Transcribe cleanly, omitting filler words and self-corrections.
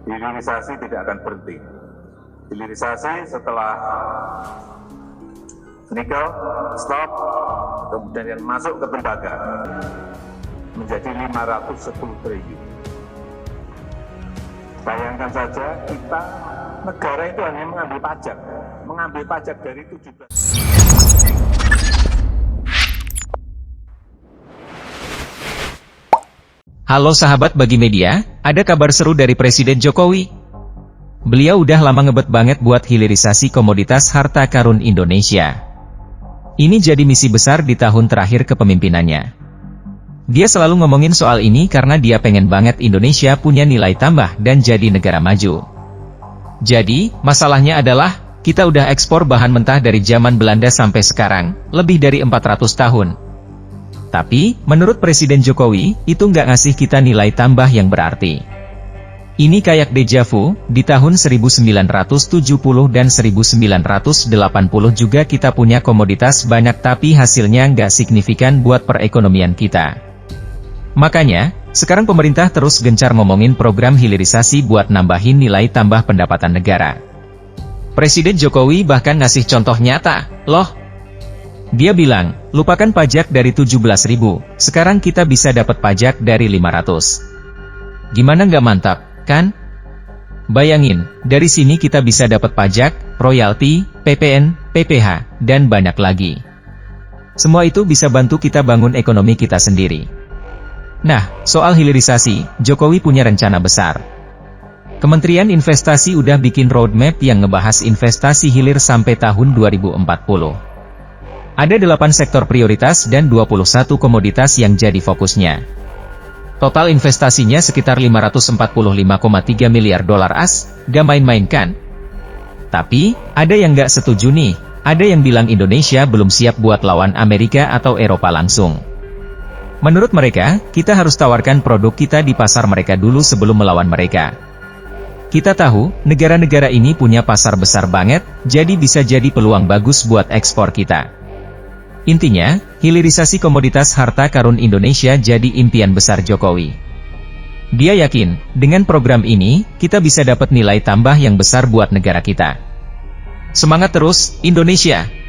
hilirisasi tidak akan berhenti. Hilirisasi setelah nikel, stop, kemudian yang masuk ke tembaga menjadi 510 triliun. Bayangkan saja kita, negara itu hanya mengambil pajak dari 17. Halo sahabat Bagi Media, ada kabar seru dari Presiden Jokowi. Beliau udah lama ngebet banget buat hilirisasi komoditas harta karun Indonesia. Ini jadi misi besar di tahun terakhir kepemimpinannya. Dia selalu ngomongin soal ini karena dia pengen banget Indonesia punya nilai tambah dan jadi negara maju. Jadi, masalahnya adalah, kita udah ekspor bahan mentah dari zaman Belanda sampai sekarang, lebih dari 400 tahun. Tapi, menurut Presiden Jokowi, itu nggak ngasih kita nilai tambah yang berarti. Ini kayak deja vu, di tahun 1970 dan 1980 juga kita punya komoditas banyak tapi hasilnya nggak signifikan buat perekonomian kita. Makanya, sekarang pemerintah terus gencar ngomongin program hilirisasi buat nambahin nilai tambah pendapatan negara. Presiden Jokowi bahkan ngasih contoh nyata, loh. Dia bilang, lupakan pajak dari 17.000, sekarang kita bisa dapat pajak dari 500. Gimana nggak mantap, kan? Bayangin, dari sini kita bisa dapat pajak, royalti, PPN, PPh, dan banyak lagi. Semua itu bisa bantu kita bangun ekonomi kita sendiri. Nah, soal hilirisasi, Jokowi punya rencana besar. Kementerian Investasi udah bikin roadmap yang ngebahas investasi hilir sampai tahun 2040. Ada 8 sektor prioritas dan 21 komoditas yang jadi fokusnya. Total investasinya sekitar 545,3 miliar dolar AS, gak main-main kan? Tapi, ada yang gak setuju nih, ada yang bilang Indonesia belum siap buat lawan Amerika atau Eropa langsung. Menurut mereka, kita harus tawarkan produk kita di pasar mereka dulu sebelum melawan mereka. Kita tahu, negara-negara ini punya pasar besar banget, jadi bisa jadi peluang bagus buat ekspor kita. Intinya, hilirisasi komoditas harta karun Indonesia jadi impian besar Jokowi. Dia yakin, dengan program ini, kita bisa dapat nilai tambah yang besar buat negara kita. Semangat terus, Indonesia!